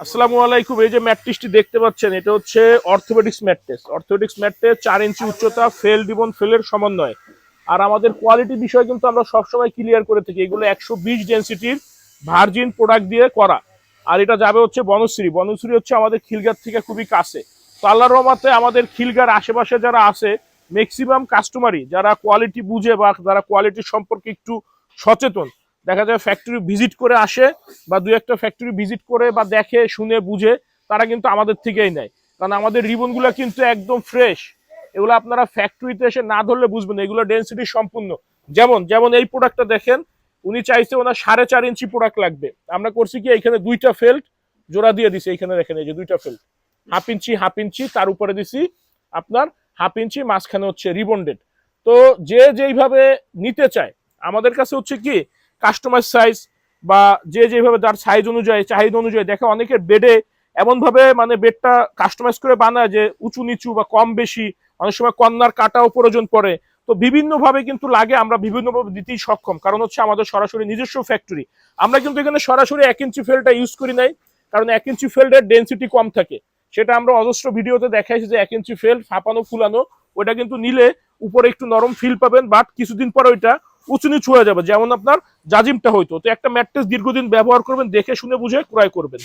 আসসালামু আলাইকুম। এই যে ম্যাট্রেসটি দেখতে পাচ্ছেন, এটা হচ্ছে অর্থোপেডিক্স ম্যাট্রেস। অর্থোপেডিক্স ম্যাট্রেস 4 ইঞ্চি উচ্চতা, ফেল রিবন ফেলের সমন্বয়। আর আমাদের কোয়ালিটি বিষয় কিন্তু আমরা সবসময় ক্লিয়ার করে থাকি। এগুলো 120 ডেনসিটির ভার্জিন প্রোডাক্ট দিয়ে করা। আর এটা যাবে হচ্ছে বনশ্রী। বনশ্রী হচ্ছে আমাদের খিলগার থেকে খুবই কাছে। তো আল্লাহর রহমতে আমাদের খিলগার আশেপাশে যারা আছে, ম্যাক্সিমাম কাস্টমারই যারা কোয়ালিটি বুঝে বা যারা কোয়ালিটি সম্পর্কে একটু সচেতন, দেখা যায় ফ্যাক্টরি ভিজিট করে আসে বা দুই একটা ফ্যাক্টরি ভিজিট করে বা দেখে শুনে বুঝে তারা কিন্তু আমাদের থেকেই নেয়। কারণ আমাদের রিবনগুলো কিন্তু একদম ফ্রেশ। এগুলো আপনারা ফ্যাক্টরিতে এসে না ধরলে বুঝবেন এগুলো ডেন্সিটি সম্পূর্ণ। যেমন যেমন এই প্রোডাক্টটা দেখেন, উনি চাইছে ওনার 4.5 ইঞ্চি প্রোডাক্ট লাগবে। আমরা করছি কি, এখানে দুইটা ফেল্ট জোড়া দিয়ে দিছি। এখানে দেখেন, এই যে দুইটা ফেল্ট হাফ ইঞ্চি, তার উপরে দিছি আপনার হাফ ইঞ্চি, মাঝখানে হচ্ছে রিবন্ডেড। তো যে যেইভাবে নিতে চায়, আমাদের কাছে হচ্ছে কি কাস্টমাইজ সাইজ বা যে যেভাবে তার সাইজ অনুযায়ী চাহিদা অনুযায়ী, দেখে অনেকের বেডে এমন ভাবে মানে বেডটা কাস্টমাইজ করে বানায় যে উঁচু নিচু বা কম বেশি, অনেক সময় কর্নার কাটাও প্রয়োজন পড়ে। তো বিভিন্ন ভাবে কিন্তু লাগে, আমরা বিভিন্ন ভাবে দিতেই সক্ষম, কারণ হচ্ছে আমাদের সরাসরি নিজস্ব ফ্যাক্টরি। আমরা কিন্তু এখানে সরাসরি 1 ইঞ্চি ফেলটা ইউজ করি নাই, কারণ 1 ইঞ্চি ফেল্ডের ডেন্সিটি কম থাকে। সেটা আমরা অজস্র ভিডিওতে দেখাইছি যে 1 ইঞ্চি ফেল্ড ফাঁপানো ফুলানো, ওটা কিন্তু নিলে উপরে একটু নরম ফিল পাবেন, বাট কিছুদিন পরে ওইটা উঁচু নিচু হয়ে যাবে, যেমন আপনার জাজিমটা হইতো। তো একটা ম্যাট্রেস দীর্ঘদিন ব্যবহার করবেন, দেখে শুনে বুঝে ক্রয় করবেন।